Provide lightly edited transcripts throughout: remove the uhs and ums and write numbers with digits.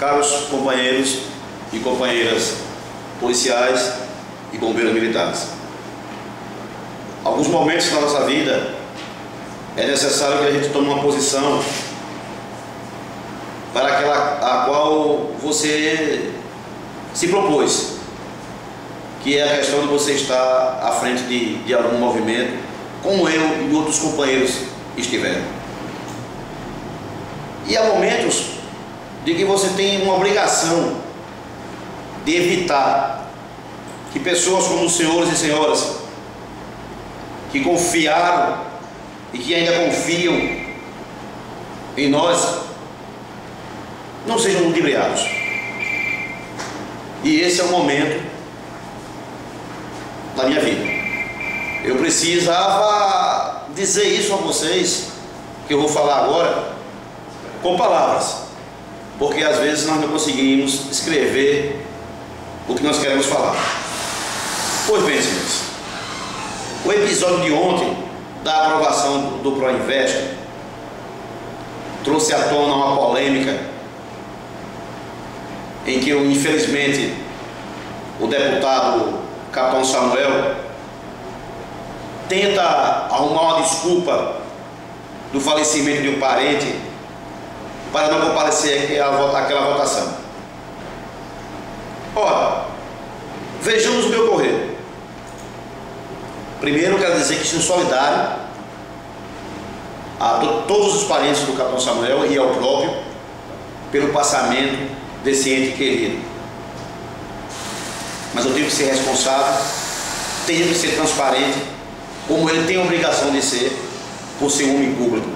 caros companheiros e companheiras policiais e bombeiros militares. Alguns momentos na nossa vida é necessário que a gente tome uma posição para aquela a qual você se propôs, que é a questão de você estar à frente de algum movimento, como eu e outros companheiros estiveram. E há momentos de que você tem uma obrigação de evitar que pessoas como os senhores e senhoras que confiaram e que ainda confiam em nós não sejam ludibriados. E esse é o momento da minha vida. Eu precisava dizer isso a vocês, que eu vou falar agora, com palavras, porque às vezes nós não conseguimos escrever o que nós queremos falar. Pois bem, senhores, o episódio de ontem da aprovação do Proinvest trouxe à tona uma polêmica em que, infelizmente, o deputado Capitão Samuel tenta arrumar uma desculpa do falecimento de um parente para não comparecer àquela votação. Ora, vejamos o que ocorreu. Primeiro, quero dizer que sou solidário a todos os parentes do Capitão Samuel e ao próprio pelo passamento desse ente querido. Mas eu tenho que ser responsável, tenho que ser transparente, como ele tem a obrigação de ser, por ser um homem público.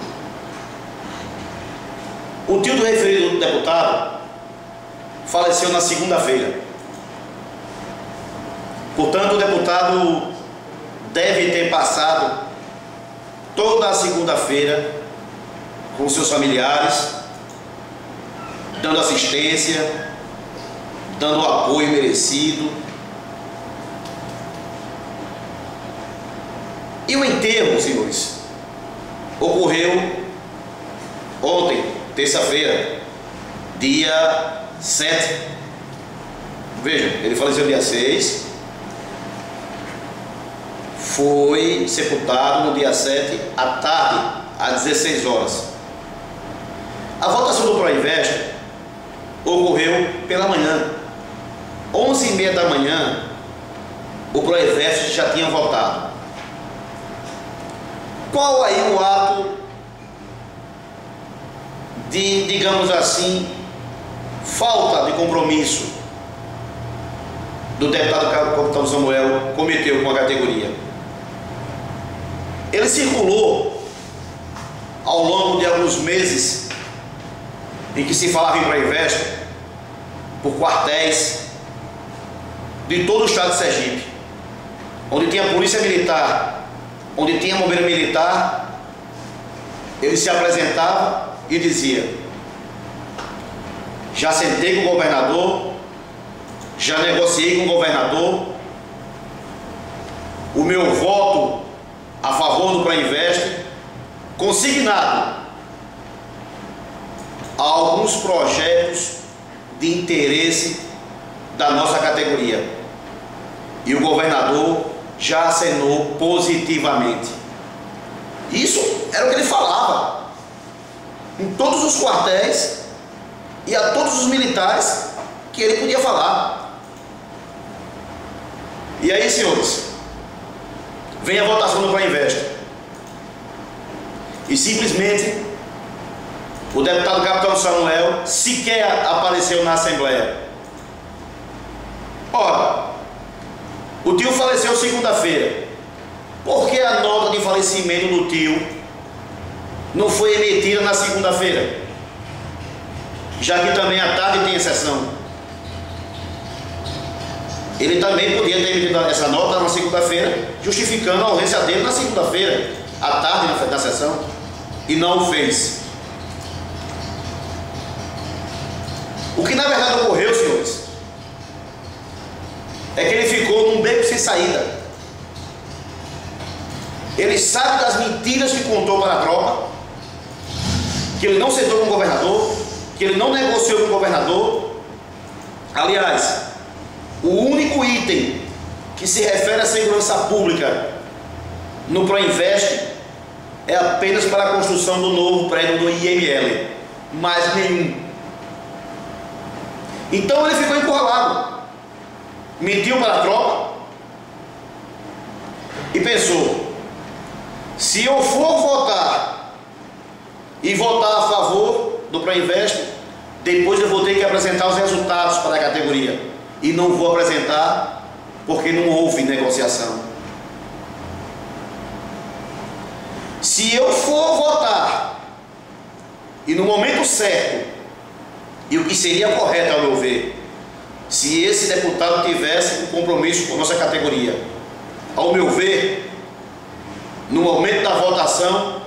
O tio do referido deputado faleceu na segunda-feira. Portanto, o deputado deve ter passado toda a segunda-feira com seus familiares, dando assistência, dando o apoio merecido. E o enterro, senhores, ocorreu ontem, terça-feira, dia 7. Vejam, ele faleceu dia 6, foi sepultado no dia 7, à tarde, às 16 horas. A votação do Proinvest ocorreu pela manhã. 11h30 da manhã, o Proinvest já tinha votado. Qual aí o ato de, digamos assim, falta de compromisso do deputado Capitão Samuel cometeu com a categoria? Ele circulou ao longo de alguns meses em que se falava em Proinvest por quartéis de todo o estado de Sergipe, onde tinha polícia militar, onde tinha bombeiro militar. Ele se apresentava e dizia: já sentei com o governador, já negociei com o governador, o meu voto a favor do Proinvest, consignado a alguns projetos de interesse da nossa categoria. E o governador já acenou positivamente. Isso era o que ele falava em todos os quartéis e a todos os militares que ele podia falar. E aí, senhores, vem a votação do Proinvest e simplesmente o deputado Capitão Samuel sequer apareceu na Assembleia. Ora, o tio faleceu segunda-feira. Por que a nota de falecimento do tio não foi emitida na segunda-feira? Já que também à tarde tem sessão. Ele também podia ter emitido essa nota na segunda-feira, justificando a ausência dele na segunda-feira, à tarde na sessão, e não o fez. O que na verdade ocorreu, senhores, é que ele ficou num beco sem saída. Ele sabe das mentiras que contou para a tropa, que ele não sentou com o governador, que ele não negociou com o governador. Aliás, o único item que se refere à segurança pública no Proinvest é apenas para a construção do novo prédio do IML, mais nenhum. Então ele ficou encurralado, mentiu para a tropa e pensou: se eu for votar e votar a favor do Proinvest, depois eu vou ter que apresentar os resultados para a categoria, e não vou apresentar porque não houve negociação. Se eu for votar e no momento certo, e o que seria correto ao meu ver, se esse deputado tivesse um compromisso com a nossa categoria, ao meu ver, no momento da votação,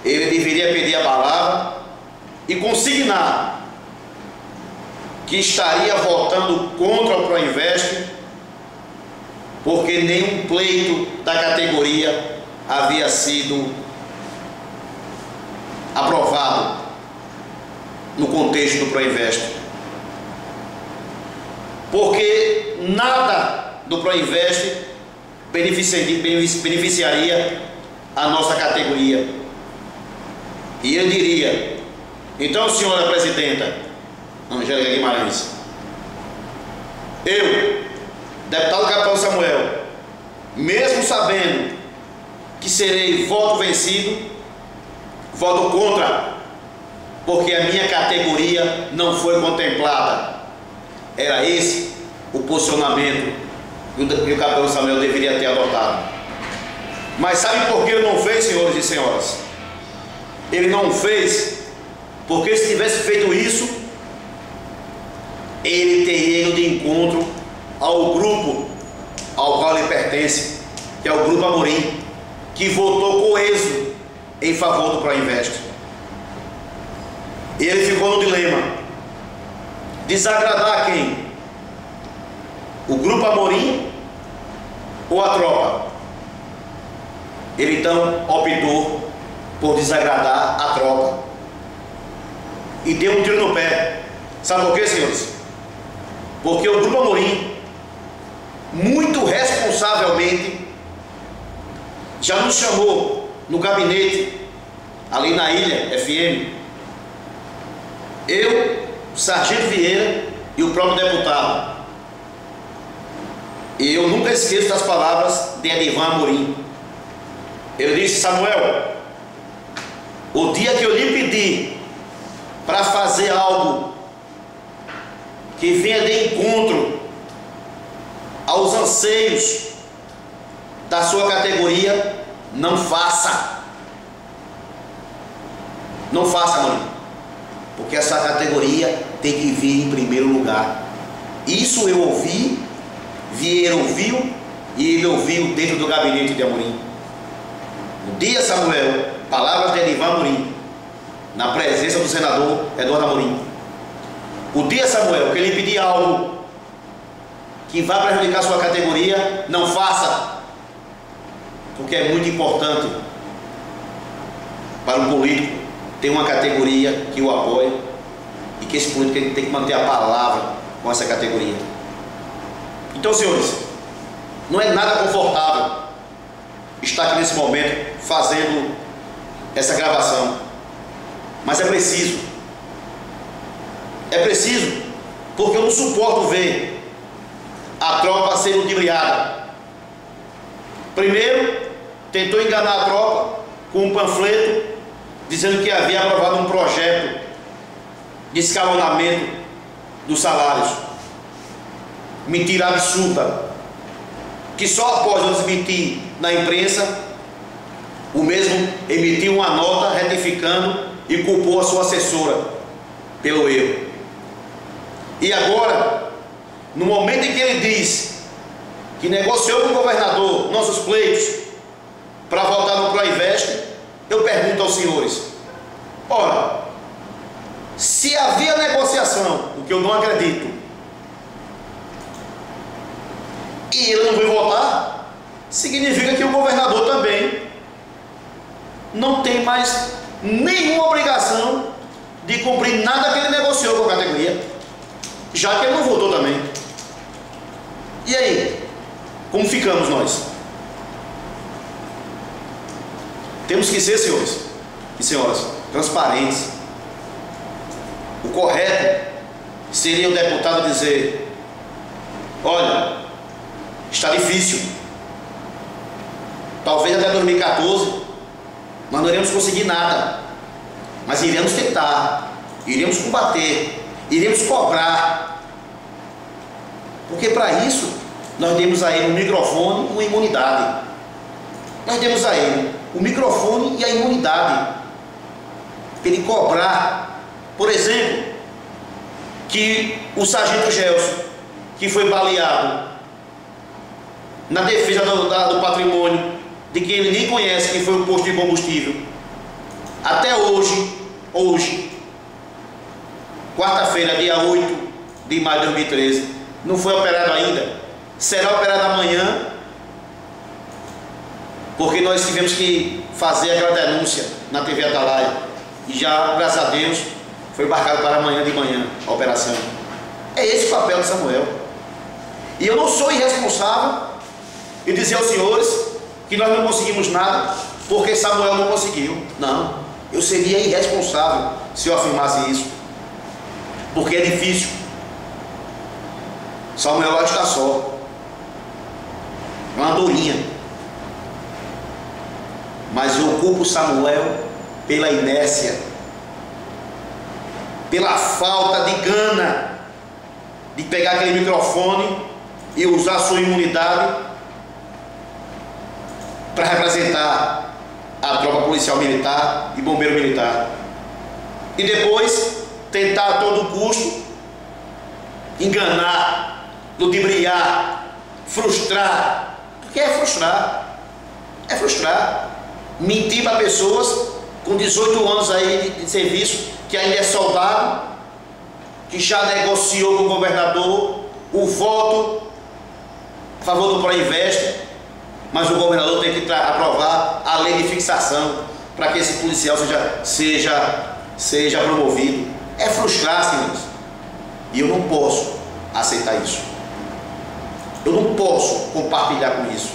ele deveria pedir a palavra e consignar que estaria votando contra o Proinvest, porque nenhum pleito da categoria havia sido aprovado no contexto do Proinvest. Porque nada do Proinvest beneficiaria a nossa categoria. E eu diria: então, senhora presidenta Angélica Guimarães, eu, deputado Capitão Samuel, mesmo sabendo que serei voto vencido, voto contra, porque a minha categoria não foi contemplada. Era esse o posicionamento que o Capitão Samuel deveria ter adotado. Mas sabe por que ele não fez, senhores e senhoras? Ele não fez porque, se tivesse feito isso, ele teria ido de encontro ao grupo ao qual ele pertence, que é o Grupo Amorim, que votou coeso em favor do Proinvest. Ele ficou no dilema: desagradar a quem? O Grupo Amorim ou a tropa? Ele então optou por desagradar a tropa e deu um tiro no pé. Sabe por quê, senhores? Porque o Grupo Amorim, muito responsavelmente, já nos chamou no gabinete ali na Ilha FM, eu, Sargento Vieira e o próprio deputado. E eu nunca esqueço das palavras de Edivan Amorim. Ele disse: Samuel, o dia que eu lhe pedi para fazer algo que venha de encontro aos anseios da sua categoria, não faça. Não faça, Amorim, porque essa categoria tem que vir em primeiro lugar. Isso eu ouvi, Vieira ouviu, e ele ouviu dentro do gabinete de Amorim. No dia, Samuel, palavras de Edivan Amorim, na presença do senador Eduardo Amorim: o dia, Samuel, que ele pedir algo que vá prejudicar sua categoria, não faça, porque é muito importante para um político ter uma categoria que o apoie, e que esse político tem que manter a palavra com essa categoria. Então, senhores, não é nada confortável estar aqui nesse momento fazendo essa gravação, mas é preciso. É preciso, porque eu não suporto ver a tropa sendo ludibriada. Primeiro, tentou enganar a tropa com um panfleto dizendo que havia aprovado um projeto de escalonamento dos salários. Mentira absurda, que só após eu desmentir na imprensa, o mesmo emitiu uma nota retificando e culpou a sua assessora pelo erro. E agora, no momento em que ele diz que negociou com o governador nossos pleitos para votar no Proinvest, eu pergunto aos senhores: ora, se havia negociação, o que eu não acredito, e ele não vai votar, significa que o governador também não tem mais nenhuma obrigação de cumprir nada que ele negociou com a categoria, já que ele não votou também. E aí, como ficamos nós? Temos que ser, senhores e senhoras, transparentes. O correto seria o deputado dizer: olha, está difícil, talvez até 2014 nós não iremos conseguir nada, mas iremos tentar, iremos combater, iremos cobrar, porque para isso nós demos a ele um microfone e uma imunidade. Nós demos a ele o microfone e a imunidade para ele cobrar, por exemplo, que o sargento Gelson, que foi baleado na defesa do patrimônio de quem ele nem conhece, que foi o posto de combustível, até hoje, quarta-feira, dia 8 de maio de 2013, não foi operado ainda. Será operado amanhã, porque nós tivemos que fazer aquela denúncia na TV Atalaia, e já, graças a Deus, foi embarcado para amanhã de manhã a operação. É esse o papel de Samuel. E eu não sou irresponsável em dizer aos senhores que nós não conseguimos nada porque Samuel não conseguiu. Não, eu seria irresponsável se eu afirmasse isso, porque é difícil. Samuel lá está só, é uma dourinha, mas eu culpo Samuel pela inércia, pela falta de gana de pegar aquele microfone e usar sua imunidade para representar a tropa policial militar e bombeiro militar, e depois tentar a todo custo enganar, ludibriar, frustrar, porque é frustrar, mentir para pessoas com 18 anos aí de serviço, que ainda é soldado, que já negociou com o governador o voto a favor do Proinvest, mas o governador tem que aprovar a lei de fixação para que esse policial seja promovido. É frustrar, senhores. E eu não posso aceitar isso. Eu não posso compartilhar com isso.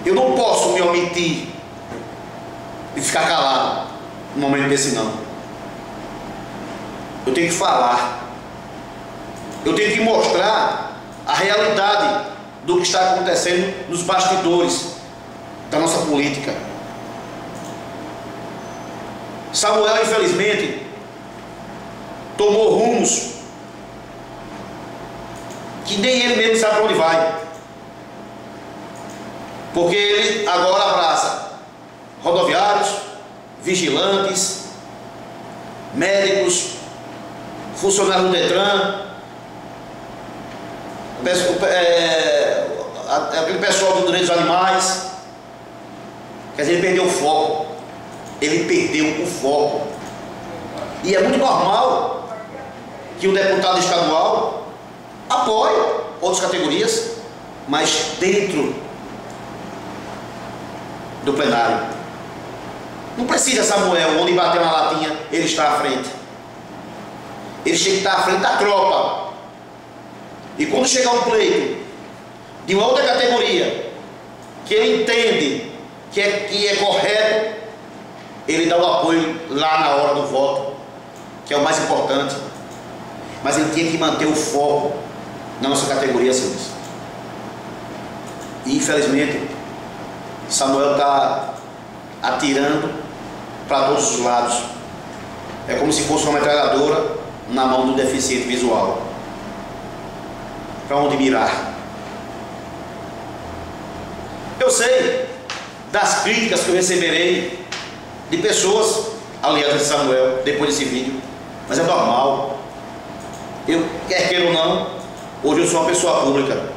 Eu não posso me omitir e ficar calado num momento desse, não. Eu tenho que falar. Eu tenho que mostrar a realidade do que está acontecendo nos bastidores da nossa política. Samuel, infelizmente, tomou rumos que nem ele mesmo sabe para onde vai, porque ele agora abraça rodoviários, vigilantes, médicos, funcionários do Detran, aquele pessoal do direito dos animais. Quer dizer, ele perdeu o foco. Ele perdeu o foco. E é muito normal que o deputado estadual apoie outras categorias, mas dentro do plenário. Não precisa Samuel, onde bater uma latinha, ele está à frente. Ele tem que estar à frente da tropa. E quando chegar um pleito de uma outra categoria, que ele entende que é correto, ele dá o apoio lá na hora do voto, que é o mais importante. Mas ele tinha que manter o foco na nossa categoria, senhores. E infelizmente Samuel está atirando para todos os lados. É como se fosse uma metralhadora na mão do deficiente visual. Para onde mirar? Eu sei das críticas que eu receberei de pessoas aliadas de Samuel depois desse vídeo, mas é normal. Eu, quer queira ou não, hoje eu sou uma pessoa pública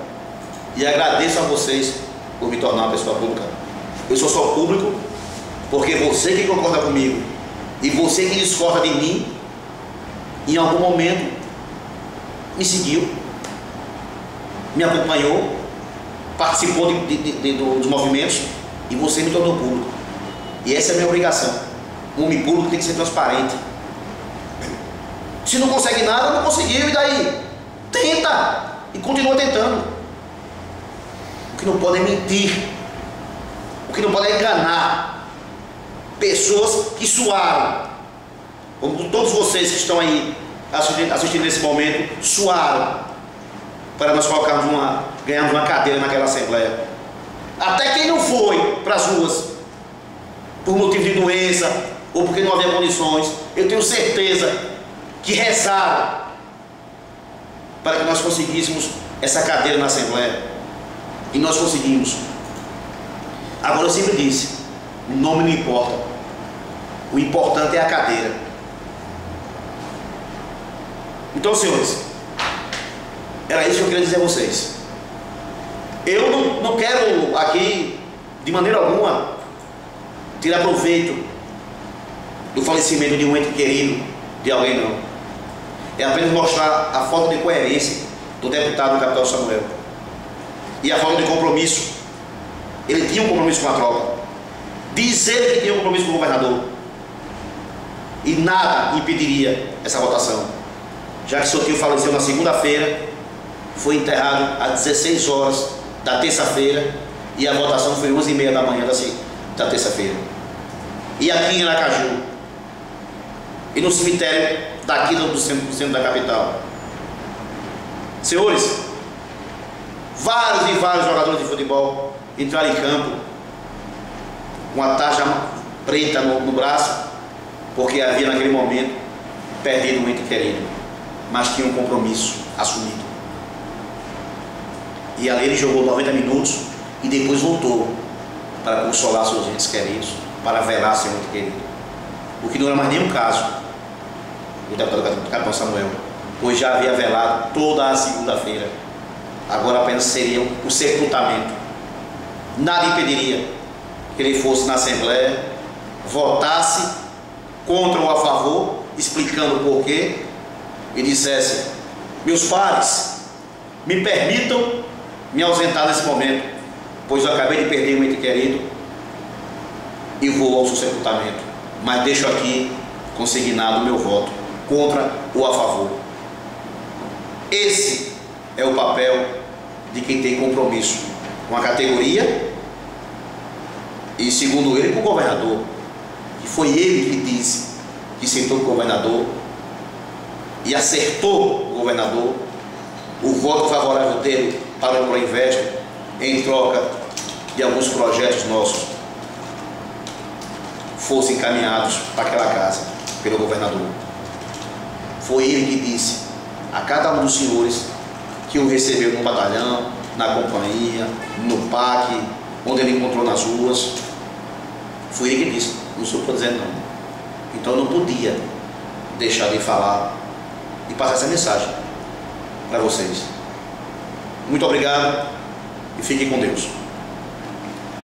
e agradeço a vocês por me tornar uma pessoa pública. Eu sou só público porque você que concorda comigo e você que discorda de mim, em algum momento me seguiu, me acompanhou, participou dos movimentos, e você me tornou público. E essa é a minha obrigação. Um homem público tem que ser transparente. Se não consegue nada, não conseguiu, e daí? Tenta e continua tentando. O que não pode é mentir, o que não pode é enganar pessoas que suaram, como todos vocês que estão aí assistindo nesse momento, suaram para nós ganharmos uma cadeira naquela assembleia. Até quem não foi para as ruas por motivo de doença ou porque não havia condições, eu tenho certeza que rezaram para que nós conseguíssemos essa cadeira na assembleia, e nós conseguimos. Agora, eu sempre disse, o nome não importa, o importante é a cadeira. Então, senhores, era isso que eu queria dizer a vocês. Eu não quero aqui, de maneira alguma, tirar proveito do falecimento de um ente querido de alguém, não. É apenas mostrar a falta de coerência do deputado Capitão Samuel e a falta de compromisso. Ele tinha um compromisso com a tropa, dizer que tinha um compromisso com o governador, e nada impediria essa votação, já que seu tio faleceu na segunda-feira, foi enterrado às 16 horas da terça-feira, e a votação foi 11h30 da manhã da terça-feira. E aqui em Aracaju, e no cemitério daqui do centro da capital. Senhores, vários e vários jogadores de futebol entraram em campo com a taxa preta no braço, porque havia naquele momento perdido um ente querido, mas tinha um compromisso assumido. E ali ele jogou 90 minutos e depois voltou para consolar seus entes queridos, para velar seu ente querido. O que não era mais nenhum caso do deputado Capitão Samuel, pois já havia velado toda a segunda-feira. Agora apenas seria o sepultamento. Nada impediria que ele fosse na Assembleia, votasse contra ou a favor, explicando o porquê, e dissesse: meus pares, me permitam me ausentar nesse momento, pois eu acabei de perder um ente querido e vou ao seu sepultamento, mas deixo aqui consignado o meu voto contra ou a favor. Esse é o papel de quem tem compromisso com a categoria e, segundo ele, com o governador, que foi ele que disse que sentou com o governador e acertou o governador o voto favorável dele para o Proinvest, em troca de alguns projetos nossos fossem encaminhados para aquela casa pelo governador. Foi ele que disse a cada um dos senhores que o recebeu no batalhão, na companhia, no PAC, onde ele encontrou nas ruas. Foi ele que disse, não sou eu que estou dizendo não. Então eu não podia deixar de falar e passar essa mensagem para vocês. Muito obrigado e fiquem com Deus.